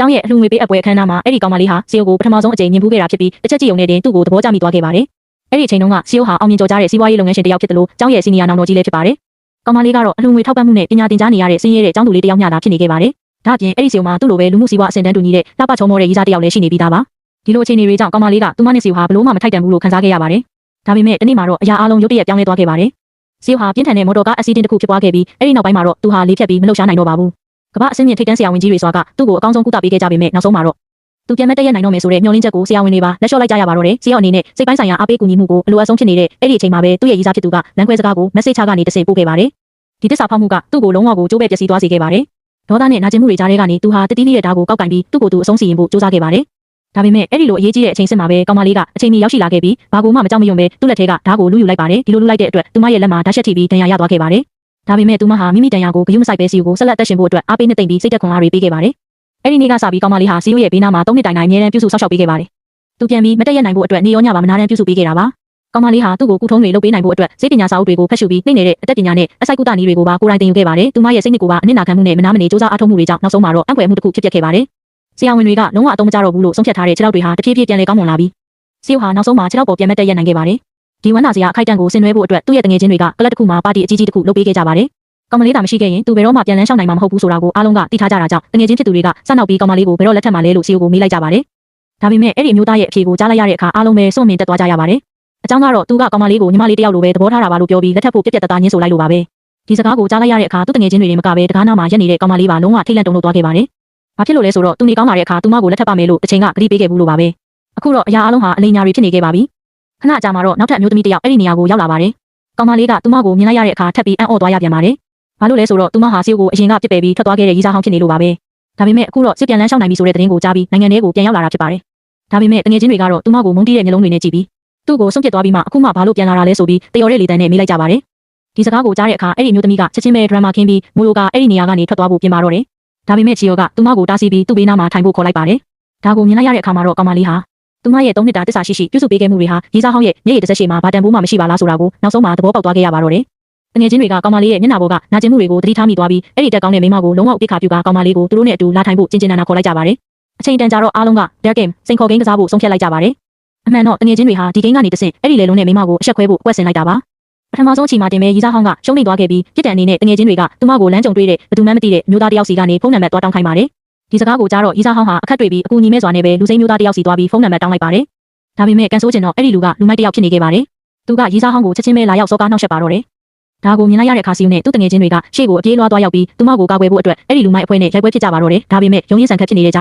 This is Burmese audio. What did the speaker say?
ကျောင်းရဲ့အလှူငွေပေးအပ်ပွဲအခမ်းအနားမှာအဲ့ဒီကောင်မလေးဟာစီယိုကိုပထမဆုံးအကြိမ်မြင်ဖူးခဲ့တာဖြစ်ပြီးတစ်ချက်ကြည့်ုံနဲ့တင်သူ့ကိုသဘောကျမိသွားခဲ့ပါတယ်။အဲ့ဒီအချိန်တုန်းကစီယိုဟာအောင်မြင်ကျော်ကြားတဲ့စီးပွားရေးလုပ်ငန်းရှင်တစ်ယောက်ဖြစ်တယ်လို့ကျောင်းရဲ့စီနီယာနောင်တော်ကြီးလည်းဖြစ်ပါတယ်။ကောင်မလေးကတော့အလှူငွေထောက်ပံ့မှုနဲ့ပညာသင်ကြားနေရတဲ့စင်းရဲတဲ့ကျောင်းသူလေးတစ်ယောက်မျှသာဖြစ်နေခဲ့ပါတယ်။ဒါ့အပြင်အဲ့ဒီစီယိုမှာသူ့လိုပဲလူမှုစီးပွားအဆင့်တန်းတူညီတဲ့လှပချုံမောတဲ့ရီးစားတစ်ယောက်လည်းရှိနေပြီးသားပါ။ဒီလိုအခြေအနေတွေကြောင့်ကောင်မလေးကသူမနဲ့စီယိုဟာဘလို့မှမထိုက်တန်ဘူးလို့ခံစားခဲ့ရပါတယ်။ဒါပေမဲ့တနေ့မှာတော့အရာအလုံးရုတ်တရက်ပြောင်းလဲသွားခဲ့ပါတယ်။စီယိုဟာပြင်းထန်တဲ့မော်တော်ကားအက်ဆီဒင့်တစ်ခုဖြစ်ပွားခဲ့ပြီးအဲ့ဒီနောက်ပိုင်းမှာတော့သူဟာလေးဖြတ်ပြီးမလှုပ်ရှားနိုင်တော့ပါဘူး။ကမ္ဘာအဆင့်မြင့်ထိပ်တန်းဆရာဝန်ကြီးတွေဆိုတာကသူ့ကိုအကောင်းဆုံးကုသပေးခဲ့ကြပေမဲ့နောက်ဆုံးမှာတော့သူပြန်မဲ့တည့်ရနိုင်တော့မယ်ဆိုတဲ့မျှော်လင့်ချက်ကိုဆရာဝန်တွေပါလက်လျှော့လိုက်ကြရပါတော့တယ်။ဆရာအနေနဲ့စိတ်ပိုင်းဆိုင်ရာအားပေးကူညီမှုကိုအလိုအပ်ဆုံးဖြစ်နေတဲ့အဲ့ဒီအချိန်မှာပဲသူ့ရဲ့ရီးစားဖြစ်သူကလမ်းခွဲစကားကို message ချကနေတဆင့်ပို့ခဲ့ပါတယ်။ဒီတစ္ဆာဖောက်မှုကသူ့ကိုလုံးဝကိုကျိုးပဲပျက်စီးသွားစေခဲ့ပါတယ်။ဒေါသနဲ့နာကျင်မှုတွေကြားထဲကနေသူဟာတတိလေးတဲ့ဓာတ်ကိုကောက်ကင်ပြီးသူ့ကိုယ်သူအဆုံးစီရင်ဖို့ကြိုးစားခဲ့ပါတယ်။ဒါပေမဲ့အဲ့ဒီလိုအရေးကြီးတဲ့အချိန်စစ်မှာပဲကောင်မလေးကအချိန်မီရောက်ရှိလာခဲ့ပြီးဘာကိုမှမကြောက်မရွံ့ပဲသူ့လက်ထဲကဓာတ်ကိုလူယူလိုက်ပါတယ်။ဒီလိုလူလိုက်တဲ့အတွက်သူမရဲ့လက်မှာဓာတ်ရှက်ထိပြီးဒဏ်ရာရသွားခဲ့ပါတယ်။ဒါပေမဲ့သူမဟာမိမိဒဏ်ရာကိုဂရုမစိုက်ပဲစီကိုဆက်လက်သက်ရှင်ဖို့အတွက်အားပေးနှစ်သိမ့်ပြီးစိတ်သက်ခွန်အားတွေပေးခဲ့ပါတယ်။အဲ့ဒီနေ့ကစပြီးကောင်မလေးဟာစီယိုရဲ့ဘေးနားမှာ3နှစ်တိုင်တိုင်အမြဲတမ်းပြုစုဆောက်ရှောက်ပေးခဲ့ပါတယ်။သူပြန်ပြီးမတက်ရနိုင်ဖို့အတွက်နေရောညပါမနာတမ်းပြုစုပေးခဲ့တာပါ။ကောင်မလေးဟာသူ့ကိုကုထုံးတွေလုပ်ပေးနိုင်ဖို့အတွက်စိတ်ပညာစာအုပ်တွေကိုဖတ်ရှုပြီးနှိမ့်နေတဲ့အသက်ပညာနဲ့အစိုက်ကုသနည်းတွေကိုပါကိုယ်တိုင်သင်ယူခဲ့ပါတယ်။သူမရဲ့စိတ်နှစ်ကိုပါအနစ်နာခံမှုနဲ့မနာမနေစူးစမ်းအားထုတ်မှုတွေကြောင့်နောက်ဆုံးမှာတော့အံ့ဖွယ်မှုတစ်ခုဖြစ်ပျက်ခဲ့ပါတယ်။ဆရာဝန်တွေကလုံးဝအသုံးမကျတော့ဘူးလို့ဆုံးဖြတ်ထားတဲ့ခြေထောက်တွေဟာတဖြည်းဖြည်းပြန်လည်ကောင်းမွန်လာပြီးစီယိုဟာနောက်ဆုံးမှာခြေထောက်ပေါ်ပြန်မတက်ရနိုင်ခဲ့ပါတယ်။ဒီဝမ်းနာစရာအခိုက်အတန့်ကိုဆင်နွှဲဖို့အတွက်သူ့ရဲ့တငယ်ချင်းတွေကကလပ်တစ်ခုမှာပါတီအကြီးကြီးတစ်ခုလုပ်ပေးခဲ့ကြပါတယ်။ကောင်မလေးသာမရှိခဲ့ရင်သူဘယ်တော့မှပြန်လန်းရှောင်နိုင်မှာမဟုတ်ဘူးဆိုတာကိုအားလုံးကသိထားကြတာကြောင့်တငယ်ချင်းဖြစ်သူတွေကစနောက်ပြီးကောင်မလေးကိုဘယ်တော့လက်ထပ်မှာလဲလို့စီယိုကိုမေးလိုက်ကြပါတယ်။ဒါပေမဲ့အဲ့ဒီအမျိုးသားရဲ့အဖြေကိုကြားလိုက်ရတဲ့အခါအားလုံးပဲစွန့်မြင်တက်သွားကြရပါတယ်။အကြောင်းကတော့သူကကောင်မလေးကိုညီမလေးတစ်ယောက်လိုပဲသဘောထားတာပါလို့ပြောပြီးလက်ထပ်ဖို့ပြက်ပြက်သားသားညှင်းဆိုလိုက်လို့ပါပဲ။ဒီစကားကိုကြားလိုက်ရတဲ့အခါသူ့တငယ်ချင်းတွေမကပဲတကားနားမှာရက်နေတဲ့ကောင်မလေးပါလုံးဝထိတ်လန့်တုန်လှုပ်သွားခဲ့ပါတယ်။ဘာဖြစ်လို့လဲဆိုတော့သူနေကောင်းလာတဲ့အခါသူမကိုလက်ထပ်ပါမယ်လို့တချိန်ကဂတိပေးခဲ့ဘူးလို့ပါပဲ။အခုတော့အရာအလုံးဟာအလိမ်ညာတွေဖြစ်နေခဲ့ပါပြီ။ခဏကြာမှတော့နောက်ထပ်အမျိုးသမီးတစ်ယောက်အဲ့ဒီနေရာကိုရောက်လာပါတယ်။ကောင်မလေးကသူမကိုမြင်လိုက်ရတဲ့အခါထပ်ပြီးအံ့ဩသွားရပြန်ပါတယ်။ဘာလို့လဲဆိုတော့သူမဟာစီယိုကိုအရင်ကပြစ်ပယ်ပြီးထွက်သွားခဲ့တဲ့ရီးစားဟောင်းဖြစ်နေလို့ပါပဲ။ဒါပေမဲ့အခုတော့စစ်ပြန်လန်းရှောင်နိုင်ပြီဆိုတဲ့သတင်းကိုကြားပြီးနိုင်ငံထဲကိုပြန်ရောက်လာတာဖြစ်ပါတယ်။ဒါပေမဲ့တငယ်ချင်းတွေကတော့သူမကိုမုန်းတီးတဲ့မျိုးလုံးတွေနဲ့ကြည့်ပြီးသူ့ကိုဆုံးဖြတ်သွားပြီးမှအခုမှဘာလို့ပြန်လာတာလဲဆိုပြီးတယော်တဲ့လေတန်းနဲ့မေးလိုက်ကြပါတယ်။ဒီစကားကိုကြားတဲ့အခါအဲ့ဒီမျိုးသမီးကချက်ချင်းပဲဒရမ်မာခင်းပြီးမိုလိုကအဲ့ဒီနေရာကနေထွက်သွားဖို့ပြင်ပါတော့တယ်။ဒါပေမဲ့ချီယောကသူမကိုတားဆီးပြီးသူ့ဘေးနားမှာထိုင်ဖို့ခေါ်လိုက်ပါတယ်။ဒါကိုမြင်လိုက်ရတဲ့အခါမှာတော့ကောင်မလေးဟာသူမရဲ့3နှစ်တာတစ္ဆာရှိပြုစုပေးခဲ့မှုတွေဟာရီးစားဟောင်းရဲ့မျက်ရည်တစ်စက်ရှည်မှာဘာတန်ဖိုးမှမရှိပါလားဆိုတာကိုနောက်ဆုံးမှာသဘောပေါက်သွားခဲ့ရပါတော့တယ်။တငယ်ချင်းတွေကကောင်မလေးရဲ့မျက်နှာပေါ်ကနာကျင်မှုတွေကိုသတိထားမိသွားပြီးအဲ့ဒီတက်ကောင်းတဲ့မိန်းမကိုလုံးဝဥပိ္ပခါပြုကကောင်မလေးကိုသူတို့နဲ့အတူလာထိုင်ဖို့ကျင်ကျင်နာနာခေါ်လိုက်ကြပါတယ်။အချိန်တန်ကြာတော့အားလုံးက Dead Game စိန်ခေါ်ဂိမ်းကစားဖို့ဆုံးဖြတ်လိုက်ကြပါတယ်။အမှန်တော့တငယ်ချင်းတွေဟာဒီဂိမ်းကနေတဆင့်အဲ့ဒီလေလုံးနဲ့မိန်းမကိုအဆက်ခွဲဖို့အကွက်ဆင်လိုက်တာပါ။ပထမဆုံးအချိန်မှာတင်ပဲရီးစားဟောင်းကရှုံးနိမ့်သွားခဲ့ပြီးပြစ်ဒဏ်အနေနဲ့တငယ်ချင်းတွေကသူမကိုလမ်းကြုံတွေ့တဲ့ဘယ်သူမှမသိတဲ့မျိုးသားတစ်ယောက်စီကနေဖုန်းနံပါတ်သွားတောင်းခိုင်းပါတယ်။ဒီစကားကိုကြားတော့ရီးစားဟောင်းဟာအခက်တွေ့ပြီးအကူအညီမဲ့စွာနဲ့ပဲလူစိမ်းမျိုးသားတစ်ယောက်စီသွားပြီးဖုန်းနံပါတ်တောင်းလိုက်ပါတယ်။ဒါပေမဲ့ကန်ဆိုးကျင်တော့အဲ့ဒီလူကလူမိုက်တစ်ယောက်ဖြစ်နေခဲ့ပါတယ်။သူကရီးစားဟောင်းကိုချက်ချင်းပဲလာရောက်စော်ကားနှောက်ယှက်ပါတော့တယ်။ဒါကိုမြင်လိုက်ရတဲ့အခါစီယုံနဲ့သူ့တငယ်ချင်းတွေကရှေ့ကိုအပြေးလွှားသွားရောက်ပြီးသူမကိုကာကွယ်ဖို့အတွက်အဲ့ဒီလူမိုက်အဖွဲ့နဲ့ရိုက်ပွဲဖြစ်ကြပါတော့တယ်။ဒါပေမဲ့ရုံးရင်းဆန်ခတ်ဖြစ်နေတဲ့ကြား